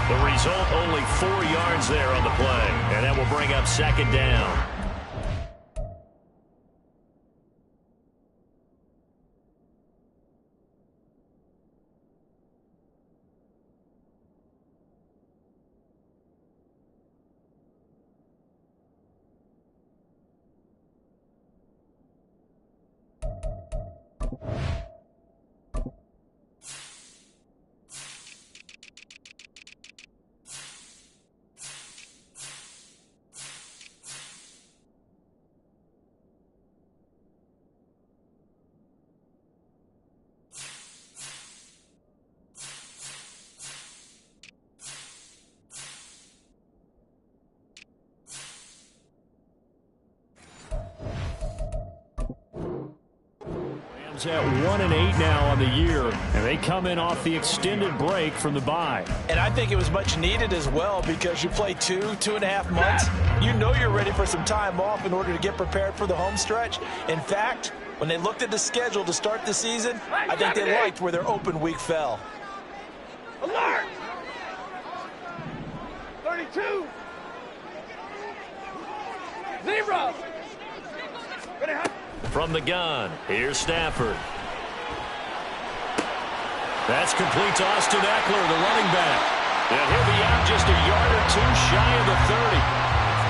The result, only 4 yards there on the play. And that will bring up second down. At 1-8 now on the year, and they come in off the extended break from the bye. And I think it was much needed as well, because you play 2.5 months. You know you're ready for some time off in order to get prepared for the home stretch. In fact, when they looked at the schedule to start the season, I think they liked where their open week fell. Alert! 32! 0! From the gun, here's Stafford. That's complete to Austin Eckler, the running back. And he'll be out just a yard or two shy of the 30.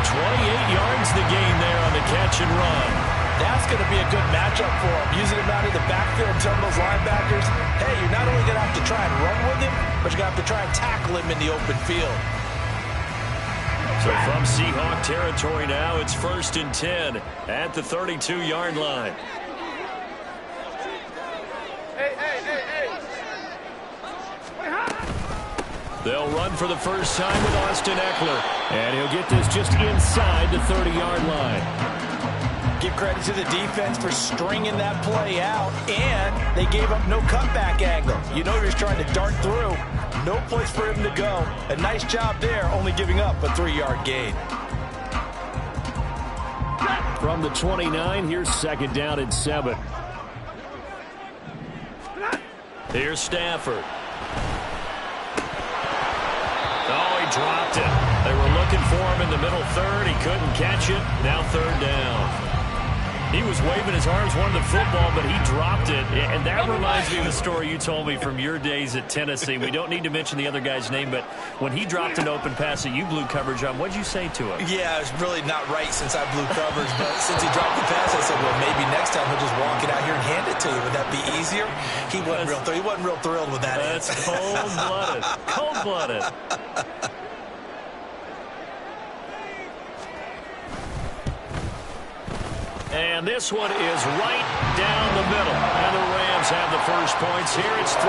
28 yards the gain there on the catch and run. That's going to be a good matchup for him, using him out of the backfield, telling those linebackers, hey, you're not only going to have to try and run with him, but you're going to have to try and tackle him in the open field. So from Seahawk territory now, it's 1st and 10 at the 32-yard line. They'll run for the first time with Austin Eckler, and he'll get this just inside the 30-yard line. Give credit to the defense for stringing that play out, and they gave up no cutback angle. You know you're trying to dart through. No place for him to go. A nice job there, only giving up a 3-yard gain. From the 29, here's second down and 7. Here's Stafford. Oh, he dropped it. They were looking for him in the middle third. He couldn't catch it. Now 3rd down. He was waving his arms, wanted the football, but he dropped it. And that reminds me of the story you told me from your days at Tennessee. We don't need to mention the other guy's name, but when he dropped an open pass that you blew coverage on, what did you say to him? Yeah, it's really not right since I blew coverage, but since he dropped the pass, I said, well, maybe next time he'll just walk it out here and hand it to you. Would that be easier? He wasn't real thrilled with that. That's cold-blooded. Cold-blooded. And this one is right down the middle. And the Rams have the first points here. It's 3-0.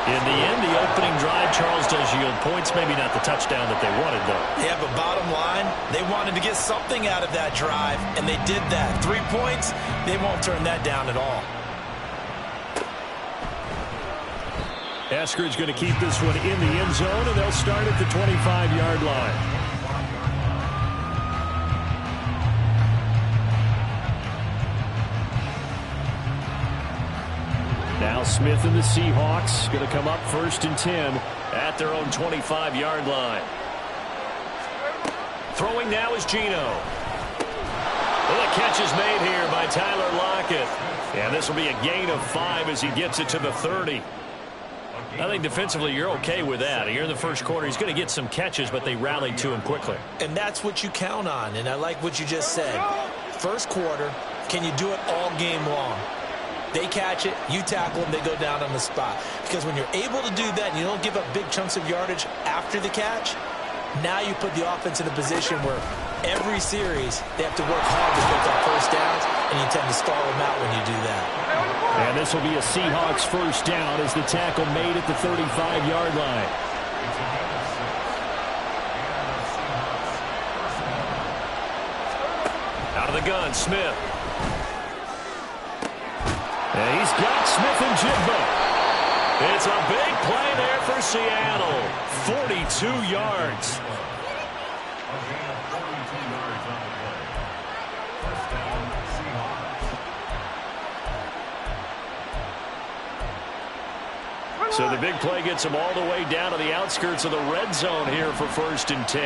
In the end, the opening drive, Charles, does yield points. Maybe not the touchdown that they wanted, though. Yeah, but bottom line, they wanted to get something out of that drive, and they did that. 3 points, they won't turn that down at all. Eskridge going to keep this one in the end zone, and they'll start at the 25-yard line. Now Smith and the Seahawks going to come up 1st and 10 at their own 25-yard line. Throwing now is Geno. Well, the catch is made here by Tyler Lockett. And this will be a gain of 5 as he gets it to the 30. I think defensively you're okay with that. Here in the first quarter, he's going to get some catches, but they rallied to him quickly. And that's what you count on, and I like what you just said. First quarter, can you do it all game long? They catch it, you tackle them, they go down on the spot. Because when you're able to do that and you don't give up big chunks of yardage after the catch, now you put the offense in a position where every series they have to work hard to pick up first downs, and you tend to stall them out when you do that. And this will be a Seahawks first down as the tackle made at the 35-yard line. Out of the gun, Smith. And he's got Smith and Jigba. It's a big play there for Seattle. 42 yards. So the big play gets him all the way down to the outskirts of the red zone here for 1st and 10.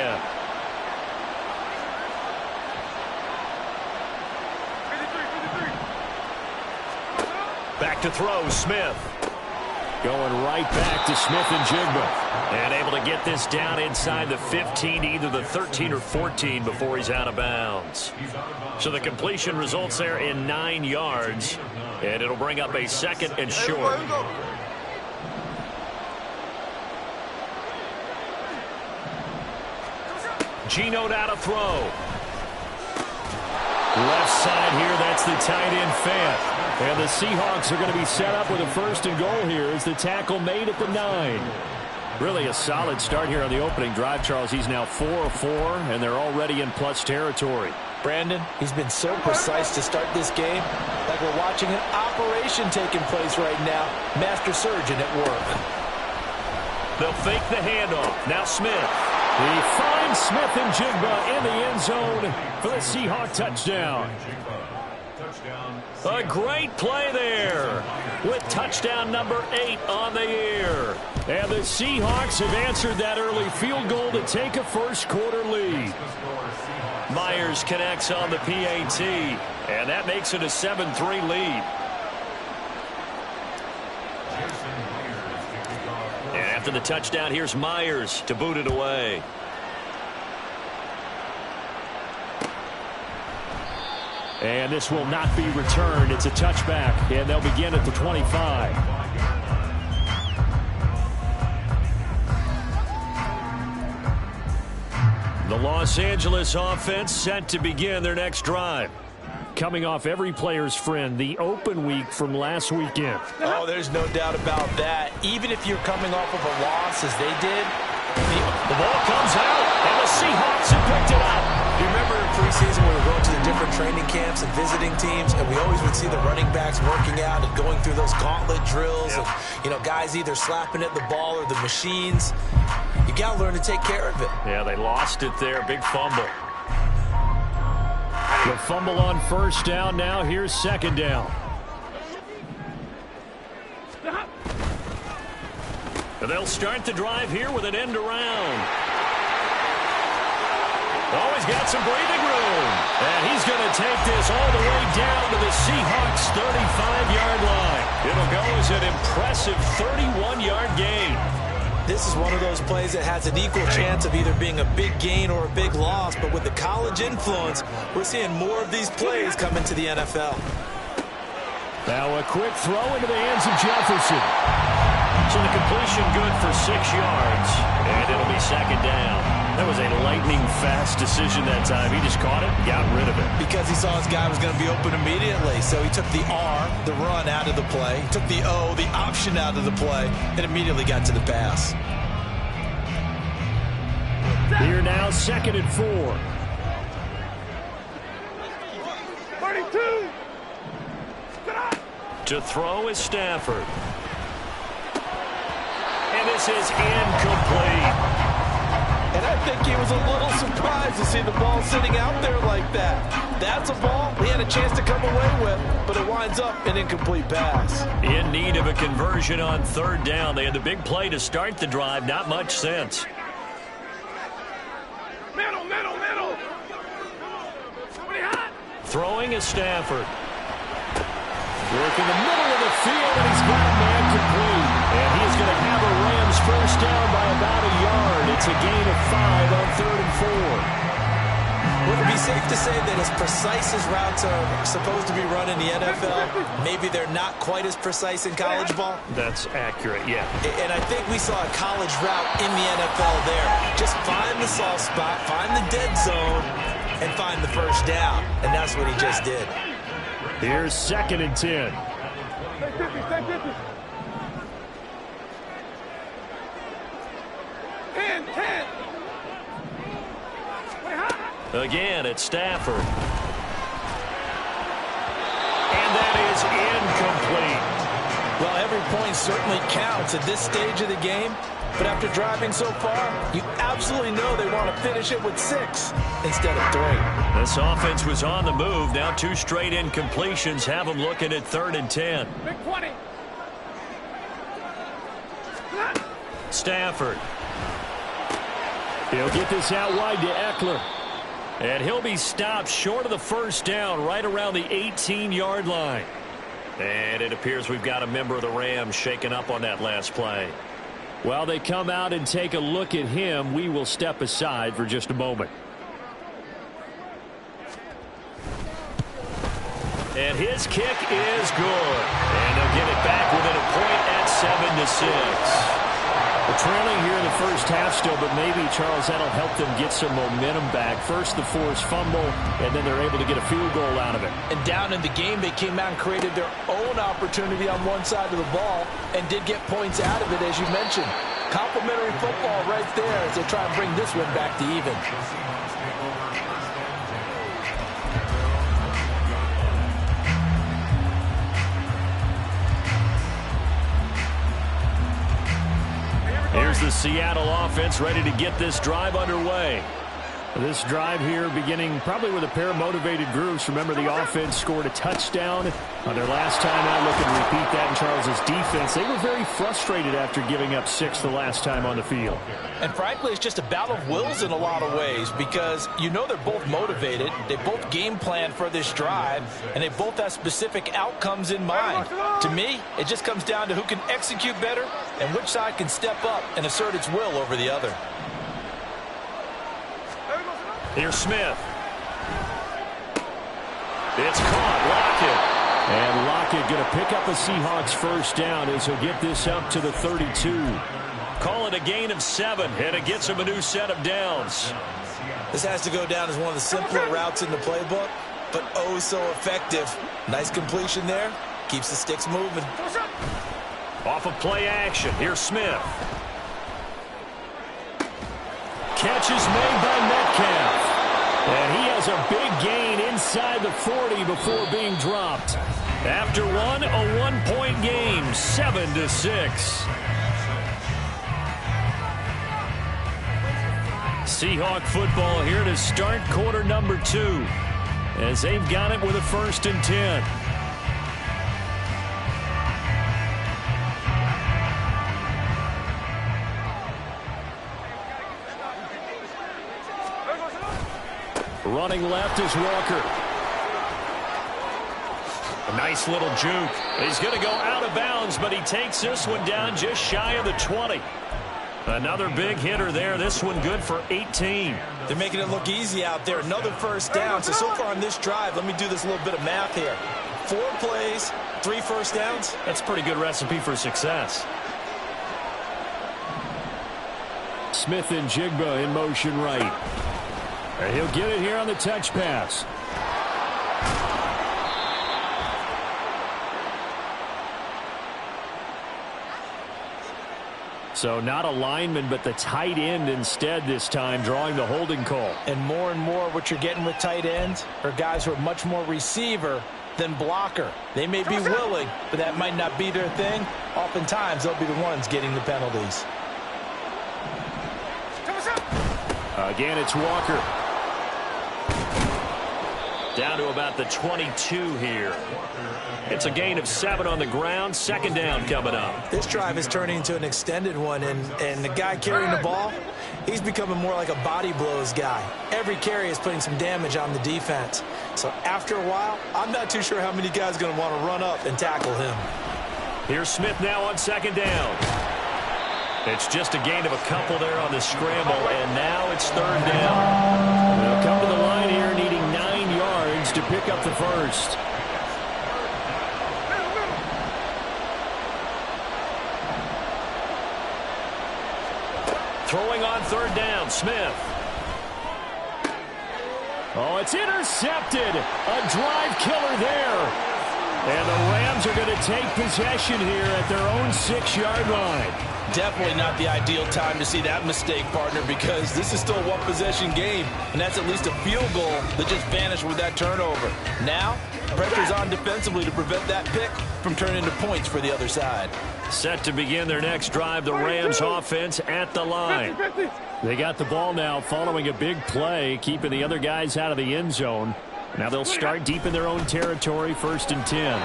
Back to throw, Smith. Going right back to Smith and Jigba. And able to get this down inside the 15, either the 13 or 14 before he's out of bounds. So the completion results there in 9 yards. And it'll bring up a 2nd and short. Geno now to throw. Left side here, that's the tight end Fant. And the Seahawks are going to be set up with a 1st and goal here as the tackle made at the 9. Really a solid start here on the opening drive, Charles. He's now 4 of 4, and they're already in plus territory. Brandon, he's been so precise to start this game, like we're watching an operation taking place right now. Master surgeon at work. They'll fake the handoff. Now Smith. He finds Smith and Jigba in the end zone for the Seahawk touchdown. A great play there with touchdown number 8 on the year. And the Seahawks have answered that early field goal to take a first quarter lead. Myers connects on the PAT, and that makes it a 7-3 lead. And after the touchdown, here's Myers to boot it away. And this will not be returned. It's a touchback, and they'll begin at the 25. The Los Angeles offense set to begin their next drive. Coming off every player's friend, the open week from last weekend. Oh, there's no doubt about that. Even if you're coming off of a loss as they did, the ball comes out, and the Seahawks have picked it up. You remember in preseason when we were going to the different training camps and visiting teams, and we always would see the running backs working out and going through those gauntlet drills, and, you know, guys either slapping at the ball or the machines. You got to learn to take care of it. Yeah, they lost it there. Big fumble. The fumble on 1st down. Now here's 2nd down. And they'll start the drive here with an end around. Oh, he's got some breathing room. And he's going to take this all the way down to the Seahawks' 35-yard line. It'll go as an impressive 31-yard gain. This is one of those plays that has an equal chance of either being a big gain or a big loss. But with the college influence, we're seeing more of these plays come into the NFL. Now a quick throw into the hands of Jefferson. So the completion good for 6 yards. And it'll be 2nd down. That was a lightning-fast decision that time. He just caught it and got rid of it. Because he saw his guy was going to be open immediately. So he took the R, the run, out of the play. He took the O, the option, out of the play, and immediately got to the pass. Here now, 2nd and 4. 32. To throw is Stafford. And this is incomplete. And I think he was a little surprised to see the ball sitting out there like that. That's a ball he had a chance to come away with, but it winds up an incomplete pass. In need of a conversion on 3rd down. They had the big play to start the drive. Not much sense. Middle. Throwing is Stafford. Working the middle of the field, and he's got a man complete. And he's going to have a Rams 1st down by about a yard. It's a gain of 5 on 3rd and 4. Would it be safe to say that as precise as routes are supposed to be run in the NFL, maybe they're not quite as precise in college ball? That's accurate, yeah. And I think we saw a college route in the NFL there. Just find the soft spot, find the dead zone, and find the 1st down. And that's what he just did. Here's 2nd and 10. Stay 50. 10. Again, it's Stafford. And that is incomplete. Well, every point certainly counts at this stage of the game. But after driving so far, you absolutely know they want to finish it with 6 instead of 3. This offense was on the move. Now 2 straight incompletions have them looking at 3rd and 10. Big 20. Stafford. He'll get this out wide to Eckler. And he'll be stopped short of the first down right around the 18-yard line. And it appears we've got a member of the Rams shaken up on that last play. While they come out and take a look at him, we will step aside for just a moment. And his kick is good. And they'll get it back within a point at 7-6. We're trailing here in the first half still, but maybe, Charles, that'll help them get some momentum back. First the forced fumble, and then they're able to get a field goal out of it. And down in the game, they came out and created their own opportunity on one side of the ball and did get points out of it, as you mentioned. Complimentary football right there as they try and bring this one back to even. Here's the Seattle offense ready to get this drive underway. This drive here beginning probably with a pair of motivated groups. Remember, the offense scored a touchdown on their last time out. Looking to repeat that in Charles's defense. They were very frustrated after giving up 6 the last time on the field. And frankly, it's just a battle of wills in a lot of ways because you know they're both motivated. They both game plan for this drive, and they both have specific outcomes in mind. To me, it just comes down to who can execute better and which side can step up and assert its will over the other. Here's Smith. It's caught. Lockett. And Lockett going to pick up a Seahawks first down as he'll get this up to the 32. Call it a gain of 7, and it gets him a new set of downs. This has to go down as one of the simpler routes in the playbook, but oh so effective. Nice completion there. Keeps the sticks moving. Off of play action. Here's Smith. Catch is made by Metcalf. And he has a big gain inside the 40 before being dropped. After one, a one-point game, 7-6. Seahawk football here to start quarter number 2 as they've got it with a 1st and 10. Running left is Walker. A nice little juke. He's going to go out of bounds, but he takes this one down just shy of the 20. Another big hitter there. This one good for 18. They're making it look easy out there. Another first down. So far on this drive, let me do this little bit of math here. 4 plays, 3 first downs. That's a pretty good recipe for success. Smith and Jigba in motion right. And he'll get it here on the touch pass. So not a lineman, but the tight end instead this time, drawing the holding call. And more what you're getting with tight ends are guys who are much more receiver than blocker. They may be willing, but that might not be their thing. Oftentimes, they'll be the ones getting the penalties. Again, it's Walker. Down to about the 22 here. It's a gain of 7 on the ground. 2nd down coming up. This drive is turning into an extended one, and the guy carrying the ball, he's becoming more like a body blows guy. Every carry is putting some damage on the defense. So after a while, I'm not too sure how many guys are going to want to run up and tackle him. Here's Smith now on 2nd down. It's just a gain of a couple there on the scramble, and now it's 3rd down. They'll come to the line here needing 9 yards to pick up the first. Throwing on 3rd down, Smith. Oh, it's intercepted. A drive killer there. And the Rams are going to take possession here at their own 6-yard line. Definitely not the ideal time to see that mistake, partner, because this is still a one-possession game, and that's at least a field goal that just vanished with that turnover. Now, pressure's on defensively to prevent that pick from turning into points for the other side. Set to begin their next drive, the Rams offense at the line. They got the ball now following a big play, keeping the other guys out of the end zone. Now they'll start deep in their own territory, 1st and 10.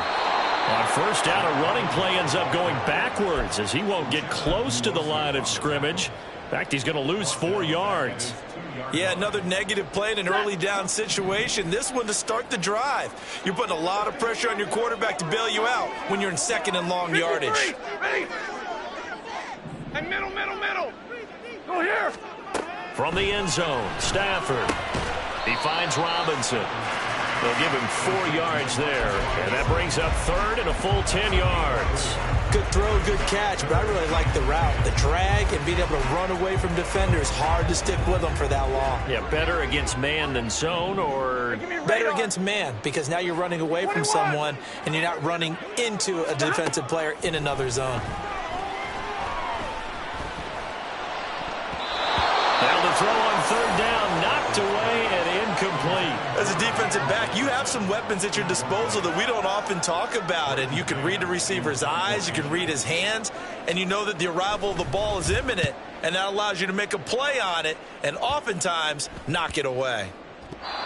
On first down, a running play ends up going backwards as he won't get close to the line of scrimmage. In fact, he's going to lose 4 yards. Yeah, another negative play in an early down situation. This one to start the drive. You're putting a lot of pressure on your quarterback to bail you out when you're in second and long yardage. And middle. Go here. From the end zone, Stafford. He finds Robinson. They'll give him 4 yards there. And that brings up third and a full 10 yards. Good throw, good catch, but I really like the route. The drag and being able to run away from defenders, hard to stick with them for that long. Yeah, better against man than zone, or better against man, because now you're running away from someone and you're not running into a defensive player in another zone. Now the throw on third down, knocked away and incomplete. As a defensive back, you have some weapons at your disposal that we don't often talk about. And you can read the receiver's eyes, you can read his hands, and you know that the arrival of the ball is imminent. And that allows you to make a play on it and oftentimes knock it away.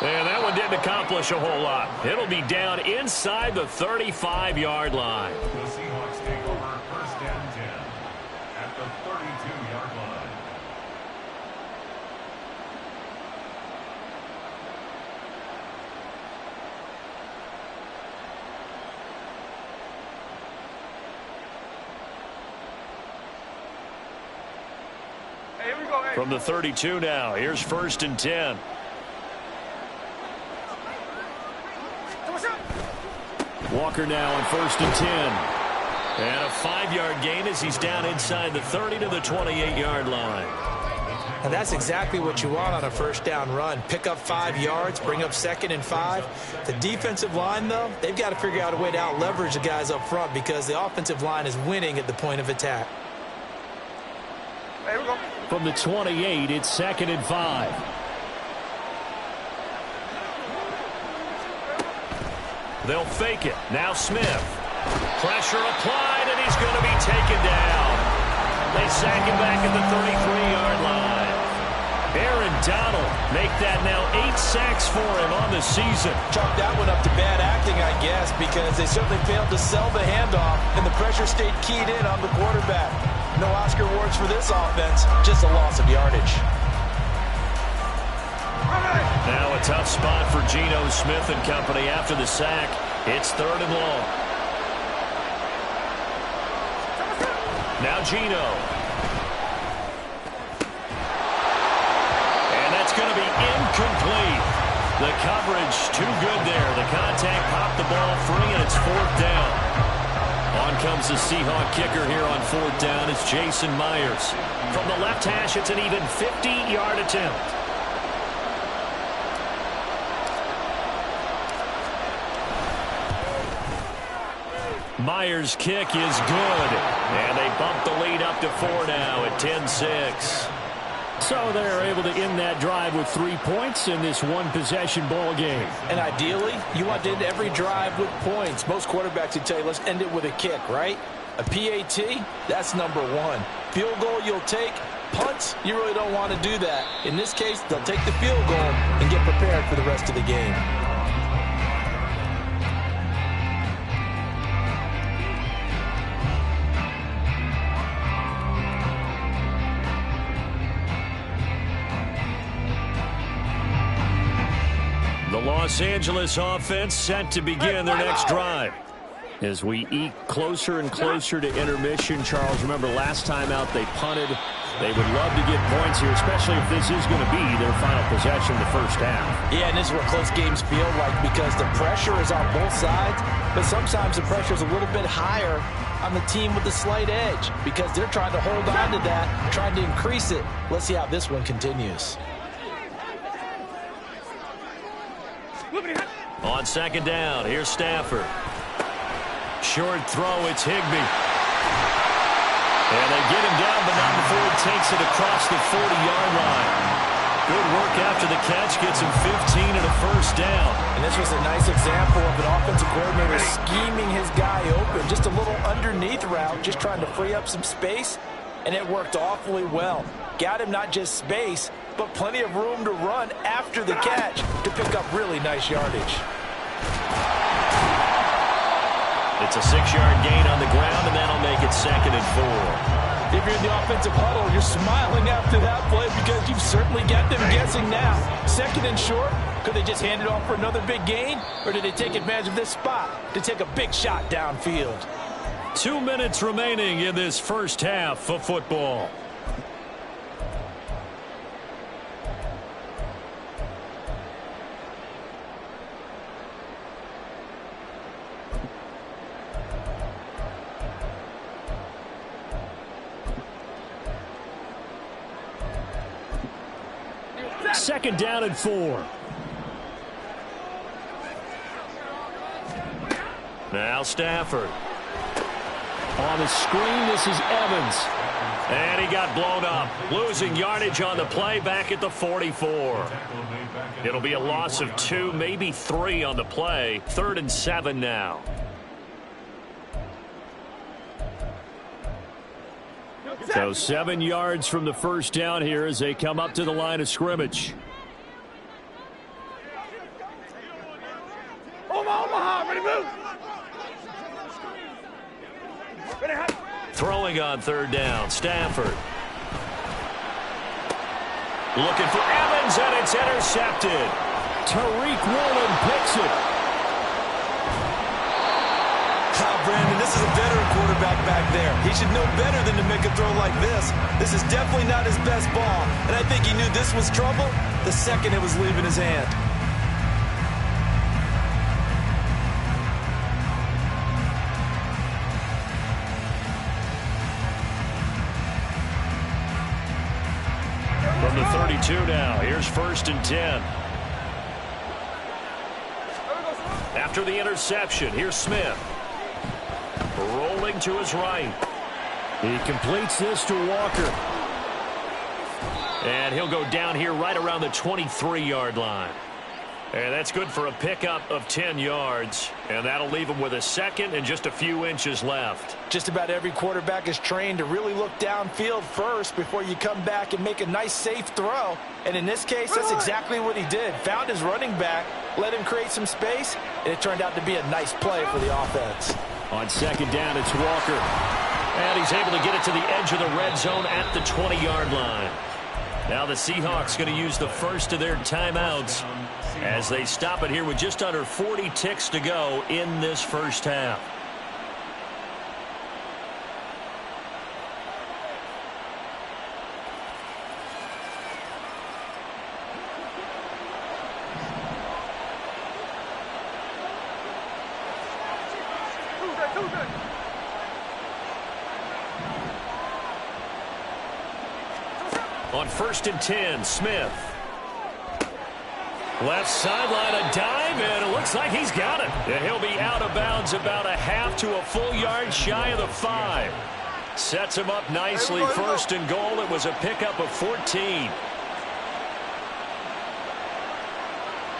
And that one didn't accomplish a whole lot. It'll be down inside the 35-yard line. The Seahawks take over first and 10 at the 32-yard line. Hey, here we go. Hey. From the 32 now, here's first and 10. Walker now on first and 10. And a 5-yard gain as he's down inside the 30 to the 28-yard line. And that's exactly what you want on a first down run. Pick up 5 yards, bring up second and 5. The defensive line, though, they've got to figure out a way to out-leverage the guys up front because the offensive line is winning at the point of attack. Hey, here we go. From the 28, it's second and 5. They'll fake it. Now Smith. Pressure applied, and he's going to be taken down. They sack him back at the 33-yard line. Aaron Donald make that now 8 sacks for him on the season. Chalk that one up to bad acting, I guess, because they certainly failed to sell the handoff, and the pressure stayed keyed in on the quarterback. No Oscar awards for this offense, just a loss of yardage. Now a tough spot for Geno Smith and company after the sack. It's third and long. Now Geno. And that's going to be incomplete. The coverage too good there. The contact popped the ball free, and it's fourth down. On comes the Seahawk kicker here on fourth down. It's Jason Myers. From the left hash, it's an even 50-yard attempt. Myers' kick is good, and they bump the lead up to 4 now at 10-6. So they're able to end that drive with 3 points in this one-possession ball game. And ideally, you want to end every drive with points. Most quarterbacks would tell you, let's end it with a kick, right? A PAT, that's number 1. Field goal you'll take. Punts, you really don't want to do that. In this case, they'll take the field goal and get prepared for the rest of the game. The Los Angeles offense set to begin their next drive. As we eke closer and closer to intermission, Charles, remember last time out they punted. They would love to get points here, especially if this is going to be their final possession of the first half. Yeah, and this is what close games feel like because the pressure is on both sides, but sometimes the pressure is a little bit higher on the team with the slight edge because they're trying to hold on to that, trying to increase it. Let's see how this one continues. On second down, here's Stafford. Short throw, it's Higbee. And they get him down, but not before he takes it across the 40-yard line. Good work after the catch, gets him 15 and a first down. And this was a nice example of an offensive coordinator scheming his guy open. Just a little underneath route, just trying to free up some space, and it worked awfully well. Got him not just space, but plenty of room to run after the catch to pick up really nice yardage. It's a 6-yard gain on the ground, and that'll make it 2nd and 4. If you're in the offensive huddle, you're smiling after that play because you've certainly got them guessing now. 2nd and short, could they just hand it off for another big gain? Or did they take advantage of this spot to take a big shot downfield? 2 minutes remaining in this first half of football. Second down and 4. Now Stafford. On the screen, this is Evans. And he got blown up. Losing yardage on the play back at the 44. It'll be a loss of 2, maybe 3 on the play. 3rd and 7 now. So 7 yards from the first down here as they come up to the line of scrimmage. Omaha, ready to move. Throwing on 3rd down, Stafford. Looking for Evans, and it's intercepted. Tariq Woolen picks it. Brandon, this is a veteran quarterback back there. He should know better than to make a throw like this. This is definitely not his best ball, and I think he knew this was trouble the second it was leaving his hand. From the 32 now, here's 1st and 10. After the interception, here's Smith. Rolling to his right. He completes this to Walker. And he'll go down here right around the 23-yard line. And that's good for a pickup of 10 yards. And that'll leave him with a 2nd and just a few inches left. Just about every quarterback is trained to really look downfield first before you come back and make a nice, safe throw. And in this case, that's exactly what he did. Found his running back, let him create some space, and it turned out to be a nice play for the offense. On 2nd down, it's Walker. And he's able to get it to the edge of the red zone at the 20-yard line. Now the Seahawks going to use the first of their timeouts as they stop it here with just under 40 ticks to go in this first half. On 1st and 10, Smith. Left sideline, a dive, and it looks like he's got it. And he'll be out of bounds about a half to a full yard shy of the 5. Sets him up nicely. 1st and goal. It was a pickup of 14.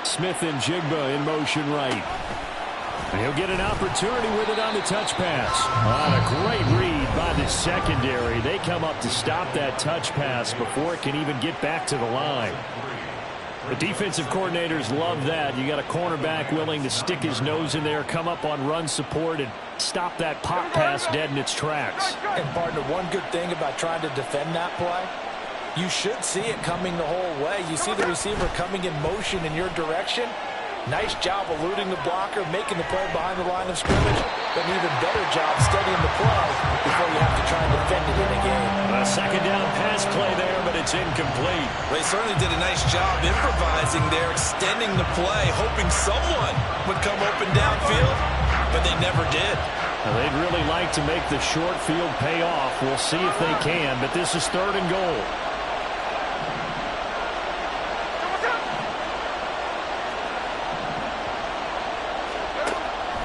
Smith and Jigba in motion right. And he'll get an opportunity with it on the touch pass. On a great read by the secondary. They come up to stop that touch pass before it can even get back to the line. The defensive coordinators love that. You got a cornerback willing to stick his nose in there, come up on run support, and stop that pop pass dead in its tracks. And, partner, one good thing about trying to defend that play, you should see it coming the whole way. You see the receiver coming in motion in your direction. Nice job eluding the blocker, making the play behind the line of scrimmage, but an even better job studying the play before you have to try and defend it in a game. A 2nd down pass play there, but it's incomplete. They certainly did a nice job improvising there, extending the play, hoping someone would come open downfield, but they never did. Now, they'd really like to make the short field pay off. We'll see if they can, but this is 3rd and goal.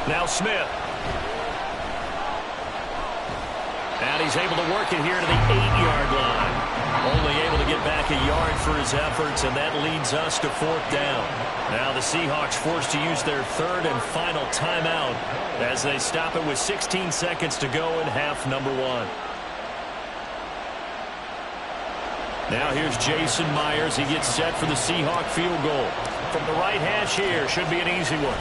Now Smith. And he's able to work it here to the 8-yard line. Only able to get back a yard for his efforts, and that leads us to 4th down. Now the Seahawks forced to use their 3rd and final timeout as they stop it with 16 seconds to go in half number 1. Now here's Jason Myers. He gets set for the Seahawk field goal. From the right hash here, should be an easy one.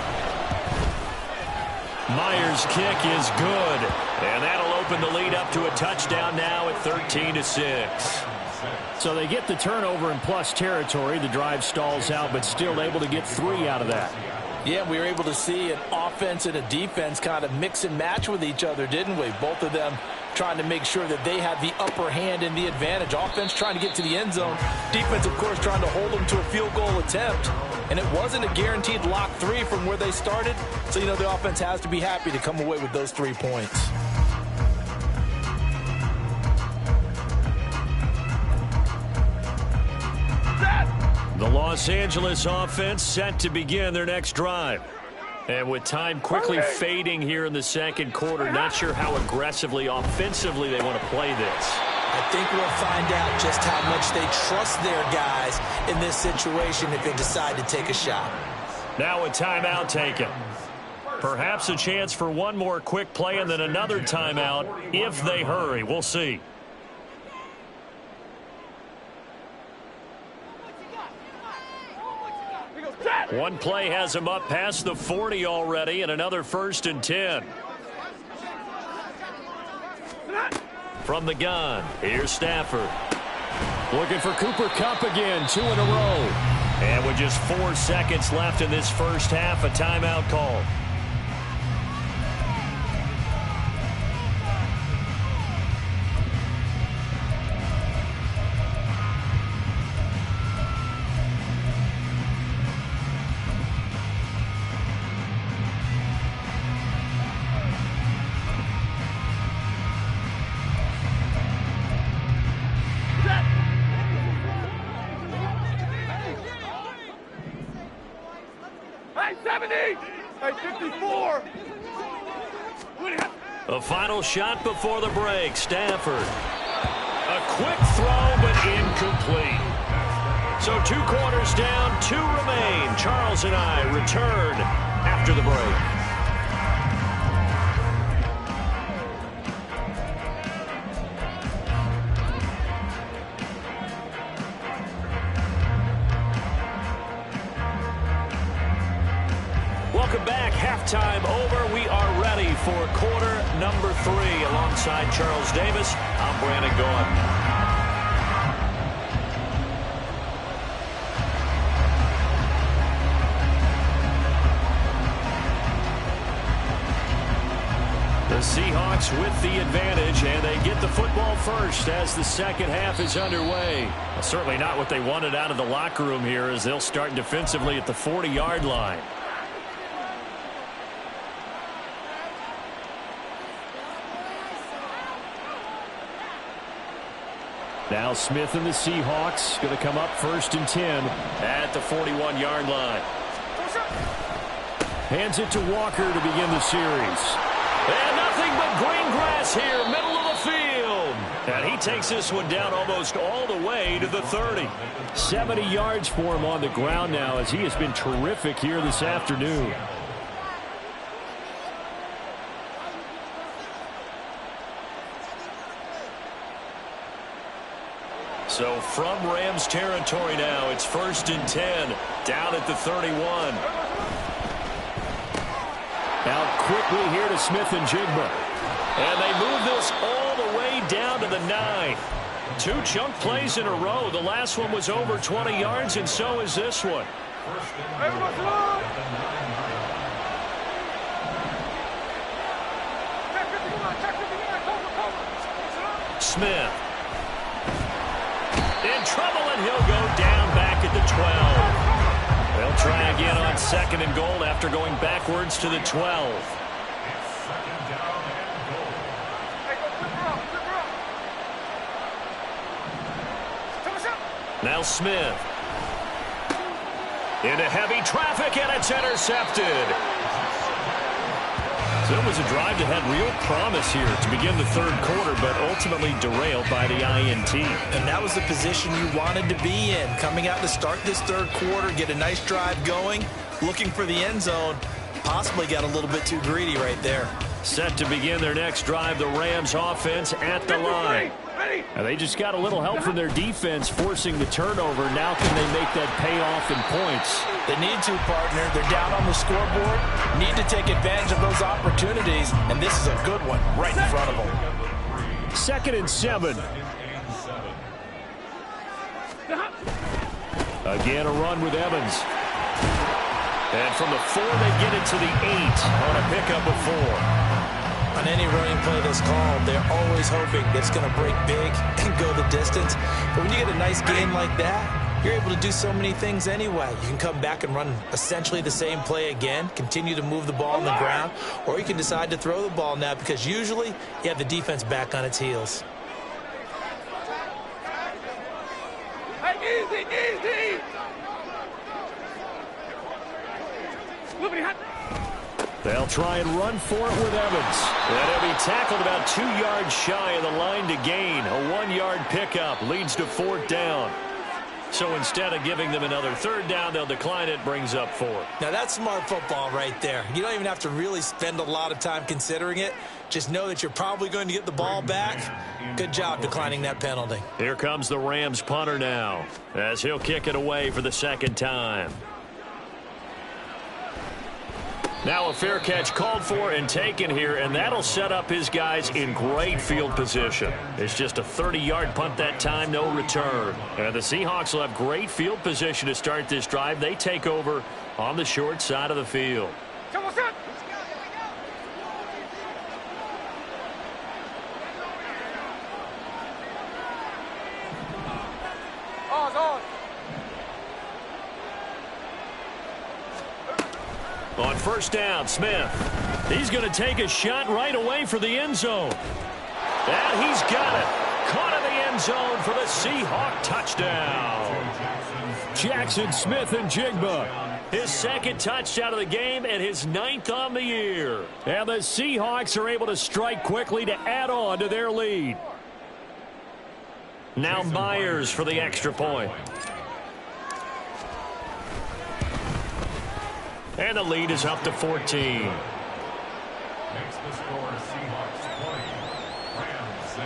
Myers' kick is good. And that'll open the lead up to a touchdown now at 13-6. So they get the turnover in plus territory. The drive stalls out, but still able to get 3 out of that. Yeah, we were able to see an offense and a defense kind of mix and match with each other, didn't we? Both of them trying to make sure that they had the upper hand and the advantage. Offense trying to get to the end zone. Defense, of course, trying to hold them to a field goal attempt. And it wasn't a guaranteed lock 3 from where they started. So, you know, the offense has to be happy to come away with those 3 points. The Los Angeles offense set to begin their next drive. And with time quickly fading here in the second quarter, not sure how aggressively, offensively they want to play this. I think we'll find out just how much they trust their guys in this situation if they decide to take a shot. Now a timeout taken. Perhaps a chance for one more quick play and then another timeout if they hurry. We'll see. One play has him up past the 40 already, and another 1st and 10. From the gun, here's Stafford. Looking for Cooper Kupp again, 2 in a row. And with just 4 seconds left in this first half, a timeout call. A final shot before the break. Stafford. A quick throw, but incomplete. So 2 quarters down, 2 remain. Charles and I return after the break. Welcome back. Halftime over. We are ready for quarter number 3. Alongside Charles Davis, I'm Brandon Gaudin. The Seahawks with the advantage, and they get the football first as the second half is underway. Certainly not what they wanted out of the locker room here, as they'll start defensively at the 40-yard line. Now Smith and the Seahawks going to come up 1st and 10 at the 41-yard line. Hands it to Walker to begin the series. And nothing but green grass here, middle of the field. And he takes this one down almost all the way to the 30. 70 yards for him on the ground now, as he has been terrific here this afternoon. So from Rams territory now, it's 1st and 10, down at the 31. Out quickly here to Smith and Jigba. And they move this all the way down to the 9. 2 chunk plays in a row. The last one was over 20 yards, and so is this one. Smith. In trouble, and he'll go down back at the 12. They'll try again on 2nd and goal after going backwards to the 12. Now Smith. Into heavy traffic, and it's intercepted. So it was a drive that had real promise here to begin the 3rd quarter, but ultimately derailed by the INT. And that was the position you wanted to be in. Coming out to start this 3rd quarter, get a nice drive going, looking for the end zone. Possibly got a little bit too greedy right there. Set to begin their next drive, the Rams offense at the line. And they just got a little help from their defense forcing the turnover. Now can they make that pay off in points? They need to, partner. They're down on the scoreboard. Need to take advantage of those opportunities, and this is a good one right in front of them. 2nd and 7. Again, a run with Evans. And from the 4, they get it to the 8 on a pickup of 4. On any running play that's called, they're always hoping that it's going to break big and go the distance. But when you get a nice game like that, you're able to do so many things anyway. You can come back and run essentially the same play again, continue to move the ball on the ground, or you can decide to throw the ball now because usually you have the defense back on its heels. Hey, easy. They'll try and run for it with Evans. And he'll be tackled about 2 yards shy of the line to gain. A 1-yard pickup leads to 4th down. So instead of giving them another 3rd down, they'll decline it, brings up 4. Now that's smart football right there. You don't even have to really spend a lot of time considering it. Just know that you're probably going to get the ball back. Good job declining that penalty. Here comes the Rams punter now as he'll kick it away for the 2nd time. Now a fair catch called for and taken here, and that'll set up his guys in great field position. It's just a 30-yard punt that time, no return. And the Seahawks will have great field position to start this drive. They take over on the short side of the field. Come on, son. On 1st down, Smith. He's going to take a shot right away for the end zone. And he's got it. Caught in the end zone for the Seahawk touchdown. Jackson Smith and Jigba. His 2nd touchdown of the game and his 9th on the year. And the Seahawks are able to strike quickly to add on to their lead. Now Myers for the extra point. And the lead is up to 14. Makes the score Seahawks 20, Rams 6.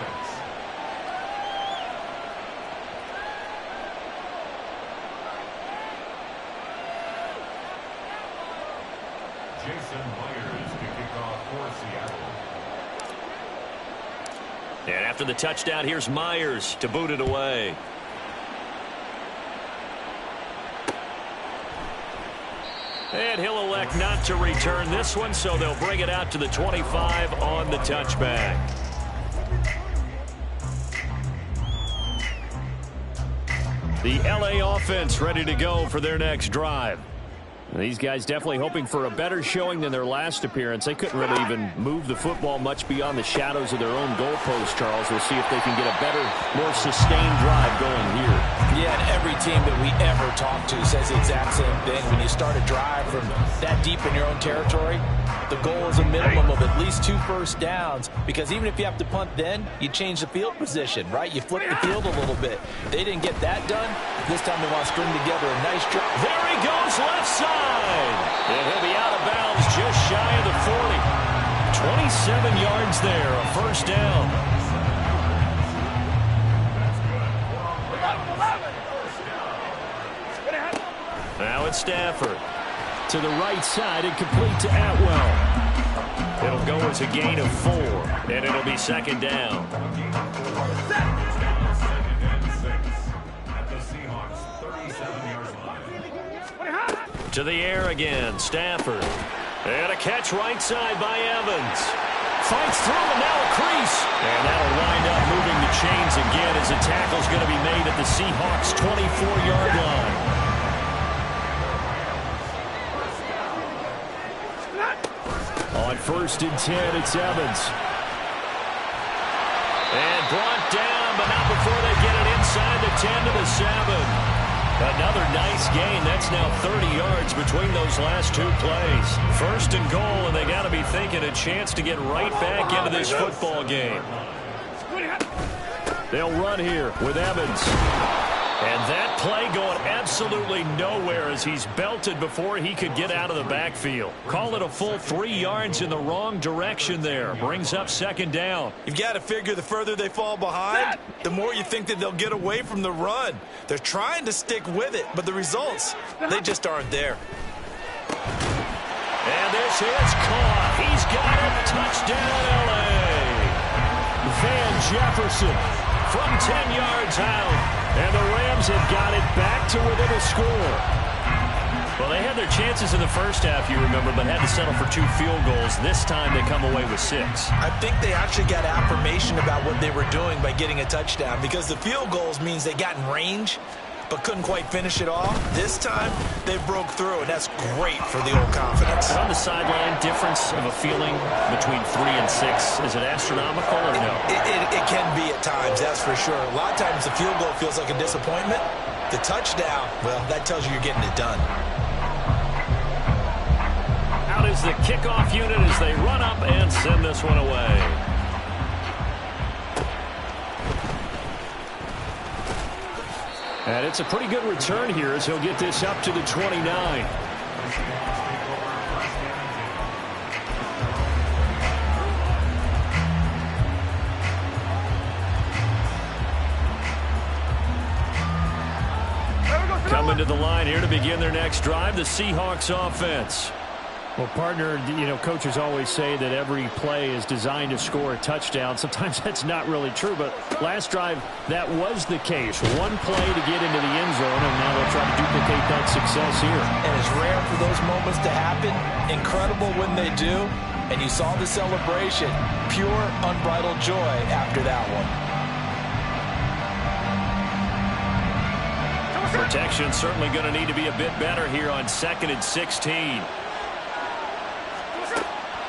Jason Myers to kick off for Seattle. And after the touchdown, here's Myers to boot it away. And he'll elect not to return this one, so they'll bring it out to the 25 on the touchback. The LA offense ready to go for their next drive. These guys definitely hoping for a better showing than their last appearance. They couldn't really even move the football much beyond the shadows of their own goalpost, Charles. We'll see if they can get a better, more sustained drive going here. Yeah, and every team that we ever talk to says the exact same thing. When you start a drive from that deep in your own territory, the goal is a minimum of at least 2 first downs, because even if you have to punt then, you change the field position, right? You flip the field a little bit. They didn't get that done. This time they want to string together a nice drive. There he goes, left side. And he'll be out of bounds just shy of the 40. 27 yards there, a 1st down. Now it's Stafford. To the right side and complete to Atwell. It'll go as a gain of 4, and it'll be 2nd down. To the air again, Stafford. And a catch right side by Evans. Fights through and now a crease. And that'll wind up moving the chains again as a tackle's going to be made at the Seahawks' 24-yard line. On 1st and 10, it's Evans. And brought down, but not before they get it inside the 10 to the 7. Another nice gain. That's now 30 yards between those last 2 plays. 1st and goal, and they got to be thinking a chance to get right back into this football game. They'll run here with Evans. And that play going absolutely nowhere as he's belted before he could get out of the backfield. Call it a full 3 yards in the wrong direction there. Brings up second down. You've got to figure the further they fall behind, the more you think that they'll get away from the run. They're trying to stick with it, but the results, they just aren't there. And this is caught. He's got it. Touchdown, L.A. Van Jefferson from 10 yards out. And the Rams have got it back to within a score. Well, they had their chances in the first half, you remember, but had to settle for 2 field goals. This time they come away with 6. I think they actually got affirmation about what they were doing by getting a touchdown, because the field goals means they got in range but couldn't quite finish it off. This time, they broke through, and that's great for the old confidence. On the sideline, difference of a feeling between 3 and 6, is it astronomical or no? It can be at times, that's for sure. A lot of times the field goal feels like a disappointment. The touchdown, well, that tells you you're getting it done. Out is the kickoff unit as they run up and send this one away. And it's a pretty good return here as he'll get this up to the 29. Coming to the line here to begin their next drive, the Seahawks offense. Well, partner, coaches always say that every play is designed to score a touchdown. Sometimes that's not really true, but last drive, that was the case. One play to get into the end zone, and now they'll try to duplicate that success here. And it's rare for those moments to happen. Incredible when they do. And you saw the celebration. Pure, unbridled joy after that one. Protection certainly going to need to be a bit better here on 2nd and 16.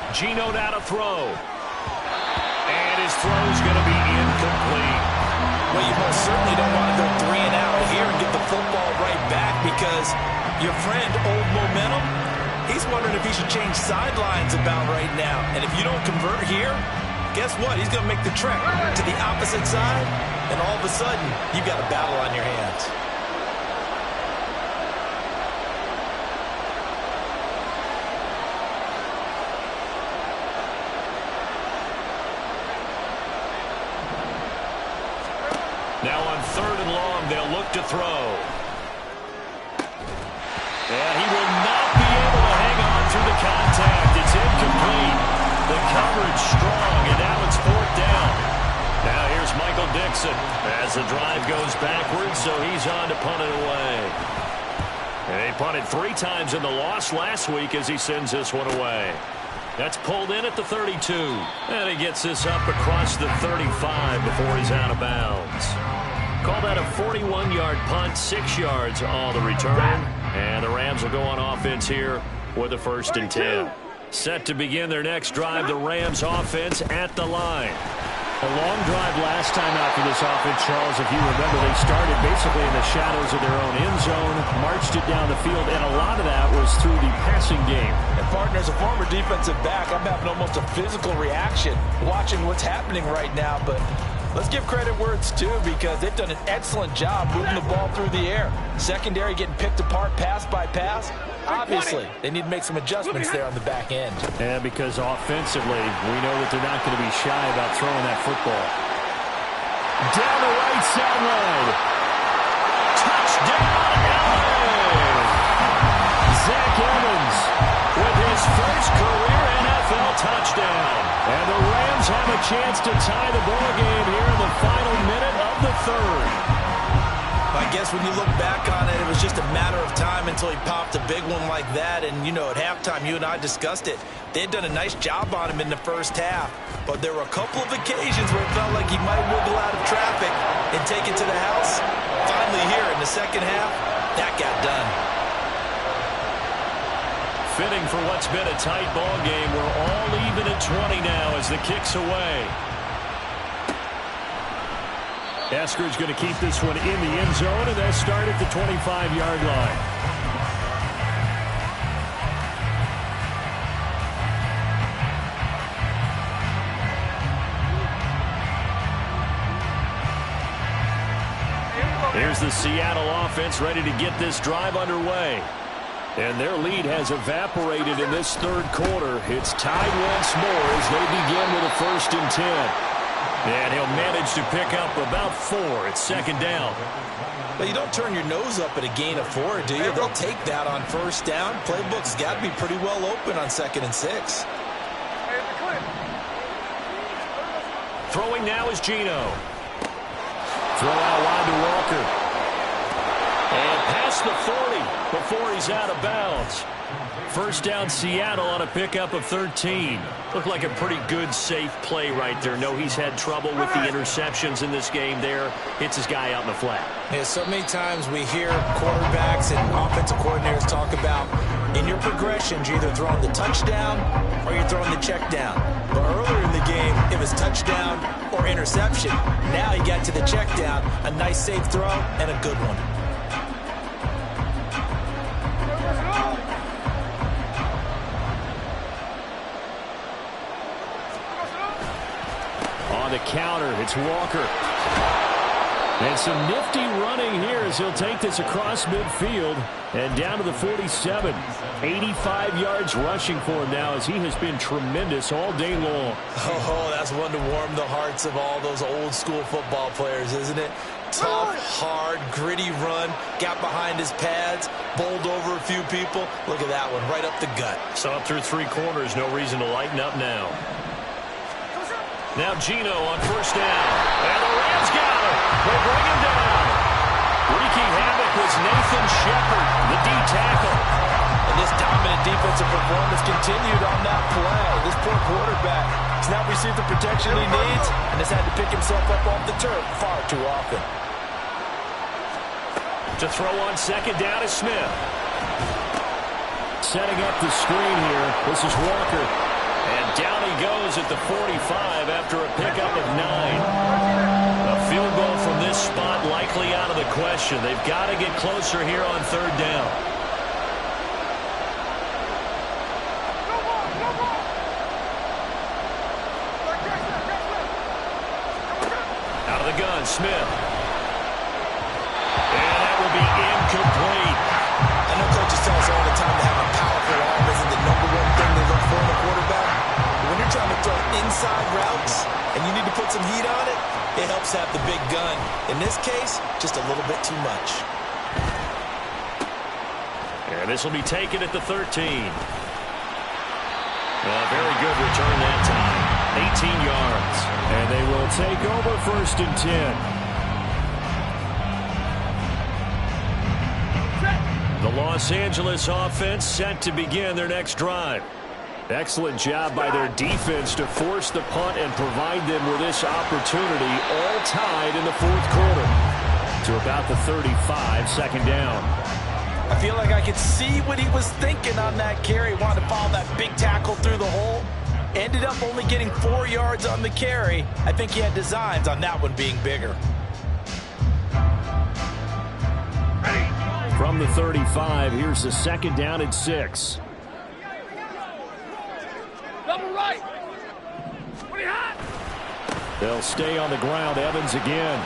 Geno now to throw. And his throw's going to be incomplete. Well, you most certainly don't want to go 3 and out here and get the football right back, because your friend, Old Momentum, he's wondering if he should change sidelines about right now. And if you don't convert here, guess what? He's going to make the trek to the opposite side, and all of a sudden, you've got a battle on your hands. Now on 3rd and long, they'll look to throw. And he will not be able to hang on through the contact. It's incomplete. The coverage strong, and now it's 4th down. Now here's Michael Dixon as the drive goes backwards, so he's on to punt it away. And he punted 3 times in the loss last week as he sends this one away. That's pulled in at the 32. And he gets this up across the 35 before he's out of bounds. Call that a 41-yard punt, 6 yards on the return. And the Rams will go on offense here with a 1st and 10. Set to begin their next drive, the Rams offense at the line. A long drive last time out for this offense, Charles. If you remember, they started basically in the shadows of their own end zone, marched it down the field, and a lot of that was through the passing game. And partner, as a former defensive back, I'm having almost a physical reaction watching what's happening right now. But let's give credit where it's due, because they've done an excellent job moving the ball through the air. Secondary getting picked apart pass by pass. Obviously, they need to make some adjustments there on the back end. Yeah, because offensively, we know that they're not going to be shy about throwing that football. Down the right sideline. Touchdown, LA! Zach Evans with his first career NFL touchdown. And the Rams have a chance to tie the ball game here in the final minute of the 3rd. I guess when you look back on it, it was just a matter of time until he popped a big one like that. And, at halftime, you and I discussed it. They had done a nice job on him in the first half. But there were a couple of occasions where it felt like he might wiggle out of traffic and take it to the house. Finally here in the second half, that got done. Fitting for what's been a tight ball game. We're all even at 20 now as the kick's away. Eskridge going to keep this one in the end zone, and they'll start at the 25-yard line. Here's the Seattle offense ready to get this drive underway. And their lead has evaporated in this third quarter. It's tied once more as they begin with a 1st and 10. And he'll manage to pick up about 4. It's 2nd down. But you don't turn your nose up at a gain of 4, do you? They'll take that on 1st down. Playbook's got to be pretty well open on 2nd and 6. Throwing now is Geno. Throw out wide to Walker. And past the 40 before he's out of bounds. 1st down Seattle on a pickup of 13. Looked like a pretty good, safe play right there. No, he's had trouble with the interceptions in this game there. Hits his guy out in the flat. Yeah, so many times we hear quarterbacks and offensive coordinators talk about in your progressions, you're either throwing the touchdown or you're throwing the check down. But earlier in the game, it was touchdown or interception. Now he got to the check down, a nice safe throw and a good one. On the counter, it's Walker. And some nifty running here as he'll take this across midfield and down to the 47. 85 yards rushing for him now as he has been tremendous all day long. Oh, that's one to warm the hearts of all those old school football players, isn't it? Tough, hard, gritty run, got behind his pads, bowled over a few people. Look at that one, right up the gut. So up through 3 quarters, no reason to lighten up now. Now Geno on 1st down. And the Rams got him. They bring him down. Wreaking havoc was Nathan Shepard, the D tackle. And this dominant defensive performance continued on that play. This poor quarterback has not received the protection he needs and has had to pick himself up off the turf far too often. To throw on 2nd down is Smith. Setting up the screen here. This is Walker. And down he goes at the 45 after a pickup of 9. A field goal from this spot likely out of the question. They've got to get closer here on 3rd down. Out of the gun, Smith. And that will be incomplete. I know coaches tell us all the time to have a powerful arm isn't the #1 thing they look for in a quarterback. But when you're trying to throw inside routes and you need to put some heat on it, it helps have the big gun. In this case, just a little bit too much. And this will be taken at the 13. Very good return that time. 18 yards. And they will take over 1st and 10. The Los Angeles offense set to begin their next drive. Excellent job by their defense to force the punt and provide them with this opportunity, all tied in the 4th quarter. To about the 35, 2nd down. I feel like I could see what he was thinking on that carry. Wanted to follow that big tackle through the hole. Ended up only getting 4 yards on the carry. I think he had designs on that one being bigger. From the 35, here's the 2nd down and 6. Double right. Pretty hot. They'll stay on the ground. Evans again.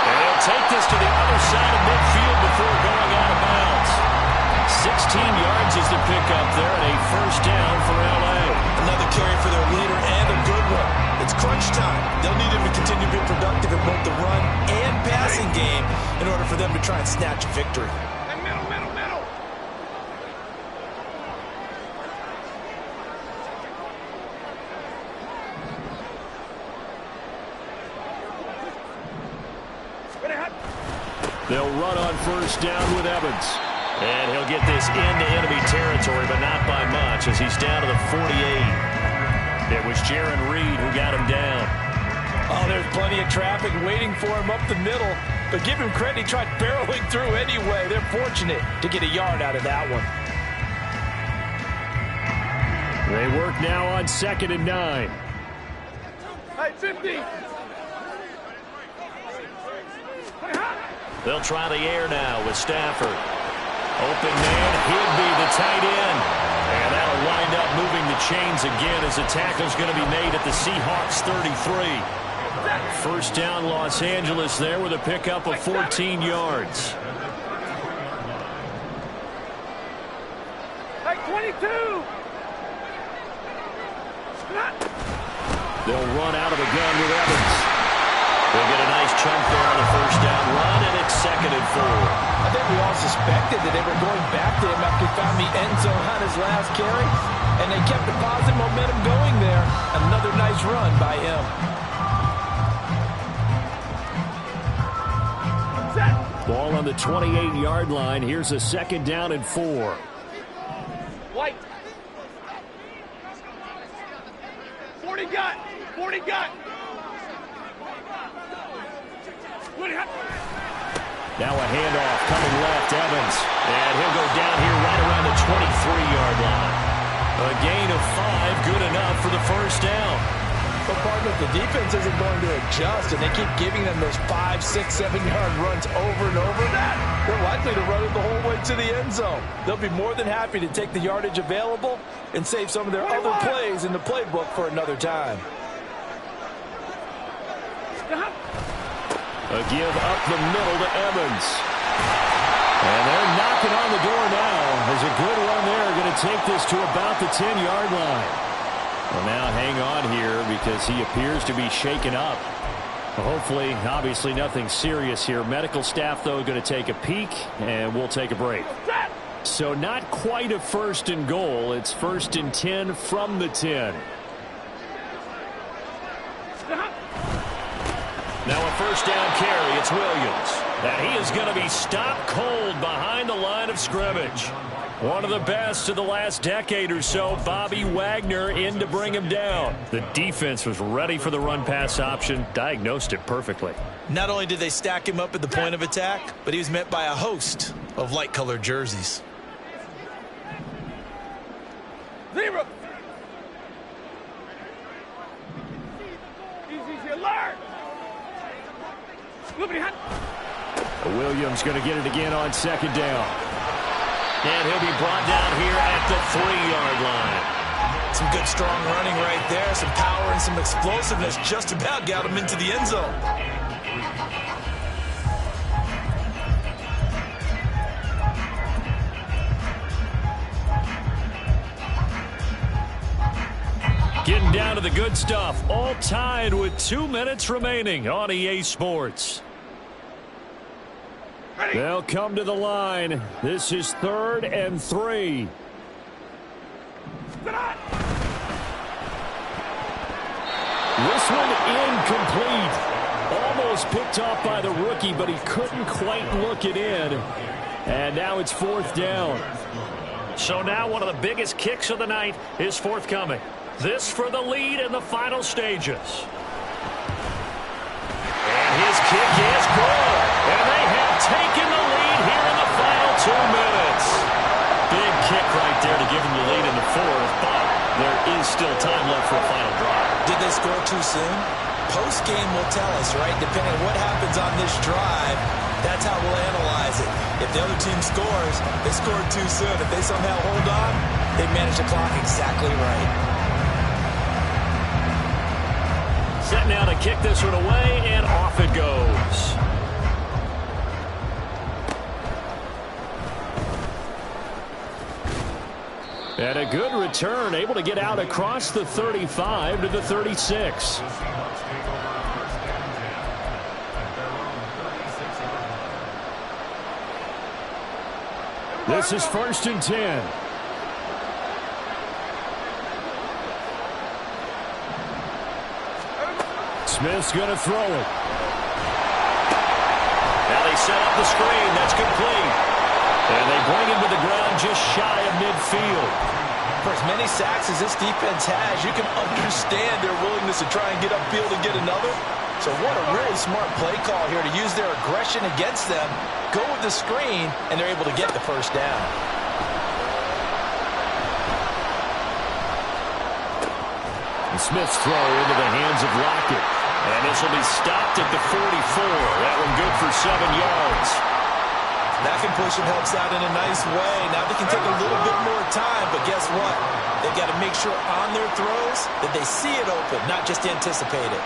And he'll take this to the other side of midfield before going out of bounds. 16 yards is the pickup there, and a 1st down for L.A. Another carry for their leader and a good one. It's crunch time. They'll need him to continue to be productive in both the run and passing game in order for them to try and snatch a victory. And middle. Pretty hot. They'll run on 1st down with Evans. And he'll get this into enemy territory, but not by much as he's down to the 48. It was Jaron Reed who got him down. Oh, there's plenty of traffic waiting for him up the middle. But give him credit, he tried barreling through anyway. They're fortunate to get a yard out of that one. They work now on 2nd and 9. Hey, 50. They'll try the air now with Stafford. Open man, Higby, the tight end. And that'll wind up moving the chains again as the tackle's going to be made at the Seahawks 33. First down, Los Angeles there with a pickup of 14 yards. Hey, 22! They'll run out of the gun with Evans. They'll get a nice chunk there on the first down run, and it's 2nd and 4. I think we all suspected that they were going back to him after he found the end zone on his last carry, and they kept the positive momentum going there. Another nice run by him. Ball on the 28-yard line. Here's a 2nd down and 4. White. 40 got. 40 got. Now a handoff coming left, Evans. And he'll go down here right around the 23-yard line. A gain of 5, good enough for the first down. But partner, if the defense isn't going to adjust and they keep giving them those 5, 6, 7-yard runs over and over, they're likely to run it the whole way to the end zone. They'll be more than happy to take the yardage available and save some of their other plays in the playbook for another time. A give up the middle to Evans. And they're knocking on the door now. There's a good run there. Going to take this to about the 10-yard line. Well, now hang on here because he appears to be shaken up. Well, hopefully, obviously nothing serious here. Medical staff, though, going to take a peek, and we'll take a break. So not quite a 1st and goal. It's 1st and 10 from the 10. Now a first down carry. It's Williams. And he is going to be stopped cold behind the line of scrimmage. One of the best of the last decade or so, Bobby Wagner, in to bring him down. The defense was ready for the run-pass option, diagnosed it perfectly. Not only did they stack him up at the point of attack, but he was met by a host of light-colored jerseys. 0. Easy, alert. Williams going to get it again on 2nd down. And he'll be brought down here at the 3-yard line. Some good, strong running right there. Some power and some explosiveness just about got him into the end zone. Getting down to the good stuff. All tied with 2 minutes remaining on EA Sports. They'll come to the line. This is 3rd and 3. This one incomplete. Almost picked off by the rookie, but he couldn't quite look it in. And now it's 4th down. So now one of the biggest kicks of the night is forthcoming. This for the lead in the final stages. And his kick is good. And they have taken the lead here in the final 2 minutes. Big kick right there to give them the lead in the 4th, but there is still time left for a final drive. Did they score too soon? Post-game will tell us, right? Depending on what happens on this drive, that's how we'll analyze it. If the other team scores, they scored too soon. If they somehow hold on, they manage the clock exactly right. Set now to kick this one away, and off it goes. And a good return, able to get out across the 35 to the 36. This is 1st and 10. Smith's going to throw it. Now they set up the screen. That's complete. And they bring him to the ground just shy of midfield. For as many sacks as this defense has, you can understand their willingness to try and get upfield and get another. So what a really smart play call here to use their aggression against them, go with the screen, and they're able to get the first down. And Smith's throw into the hands of Lockett. And this will be stopped at the 44. That one good for 7 yards. That completion helps out in a nice way. Now they can take a little bit more time, but guess what? They've got to make sure on their throws that they see it open, not just anticipate it.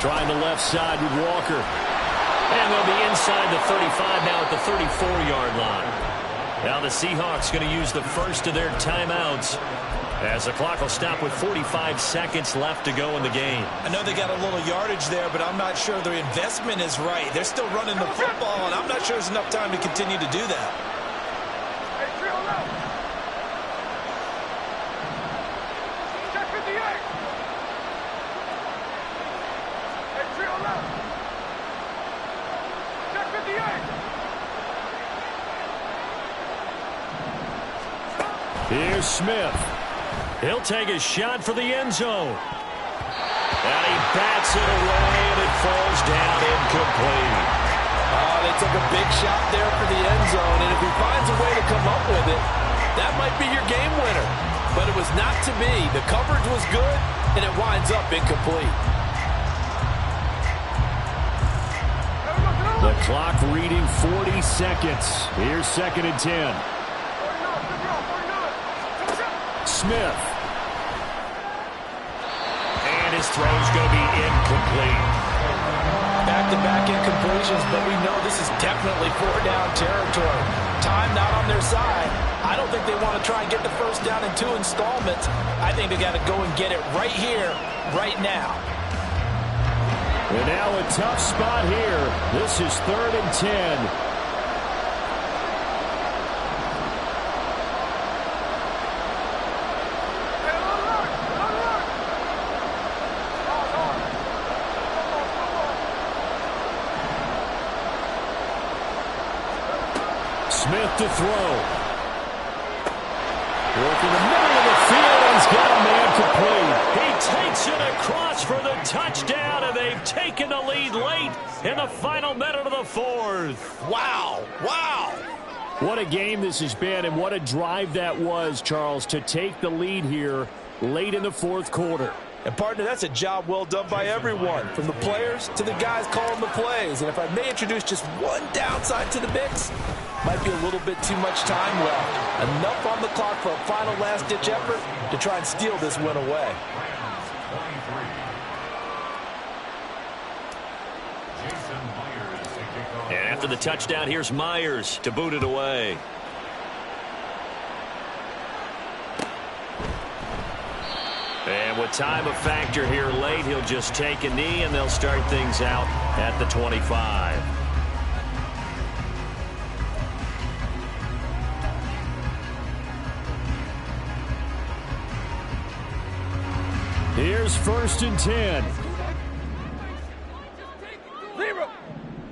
Trying the left side with Walker. And they'll be inside the 35 now at the 34-yard line. Now the Seahawks going to use the first of their timeouts as the clock will stop with 45 seconds left to go in the game. I know they got a little yardage there, but I'm not sure their investment is right. They're still running the football, and I'm not sure there's enough time to continue to do that. Here's Smith. He'll take a shot for the end zone. And he bats it away, and it falls down incomplete. They took a big shot there for the end zone, and if he finds a way to come up with it, that might be your game winner. But it was not to be. The coverage was good, and it winds up incomplete. The clock reading 40 seconds. Here's 2nd and 10. Smith. And his throw's going to be incomplete. Back-to-back incompletions, but we know this is definitely 4-down territory. Time not on their side. I don't think they want to try and get the first down in 2 installments. I think they got to go and get it right here, right now. And now a tough spot here. This is 3rd and 10. Smith to throw. Working the middle of the field, and he's got a man complete. He takes it across for the touchdown, and they've taken the lead late in the final minute of the 4th. Wow, wow. What a game this has been, and what a drive that was, Charles, to take the lead here late in the 4th quarter. And, partner, that's a job well done by everyone, from the players to the guys calling the plays. And if I may introduce just one downside to the mix, might be a little bit too much time left. Enough on the clock for a final last-ditch effort to try and steal this win away. And after the touchdown, here's Myers to boot it away. And with time a factor here late, he'll just take a knee, and they'll start things out at the 25. Here's 1st and 10. Zero.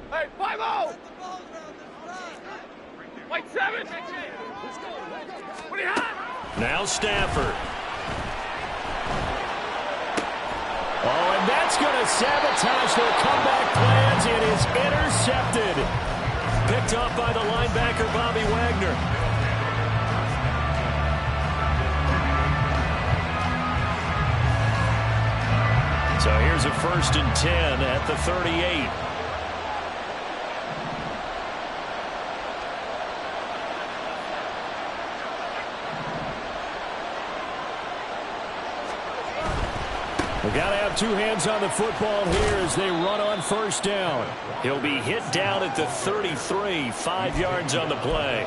Hey, 5-0. White 7. What do you have? Now Stafford. Oh, and that's going to sabotage their comeback plans. It is intercepted. Picked off by the linebacker, Bobby Wagner. So here's a 1st and 10 at the 38. We've got to have 2 hands on the football here as they run on 1st down. He'll be hit down at the 33, 5 yards on the play.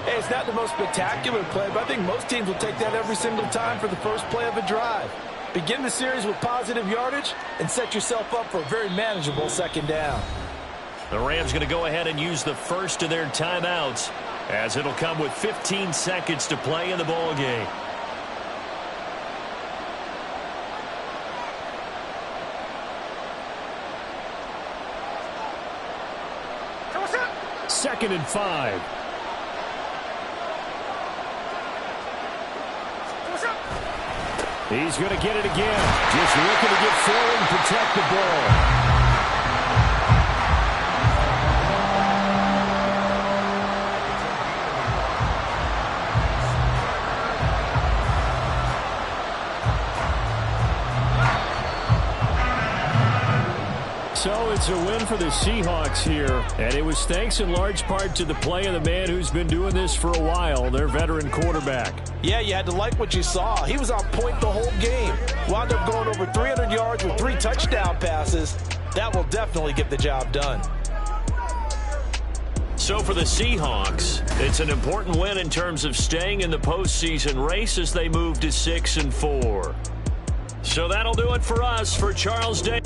Hey, it's not the most spectacular play, but I think most teams will take that every single time for the first play of a drive. Begin the series with positive yardage and set yourself up for a very manageable 2nd down. The Rams going to go ahead and use the first of their timeouts as it'll come with 15 seconds to play in the ball game. Second and 5. He's going to get it again. Just looking to get forward and protect the ball. So it's a win for the Seahawks here, and it was thanks in large part to the play of the man who's been doing this for a while, their veteran quarterback. Yeah, you had to like what you saw. He was on point the whole game. Wound up going over 300 yards with 3 touchdown passes. That will definitely get the job done. So for the Seahawks, it's an important win in terms of staying in the postseason race as they move to 6-4. So that'll do it for us. For Charles Day.